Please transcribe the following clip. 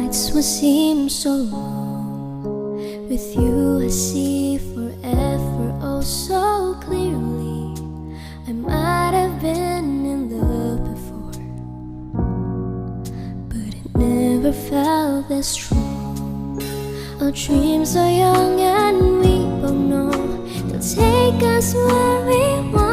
nights will seem so long. With you I see forever oh so clearly. I might have been in love before, but it never felt this strong. Our dreams are young and we both know they'll take us where we want.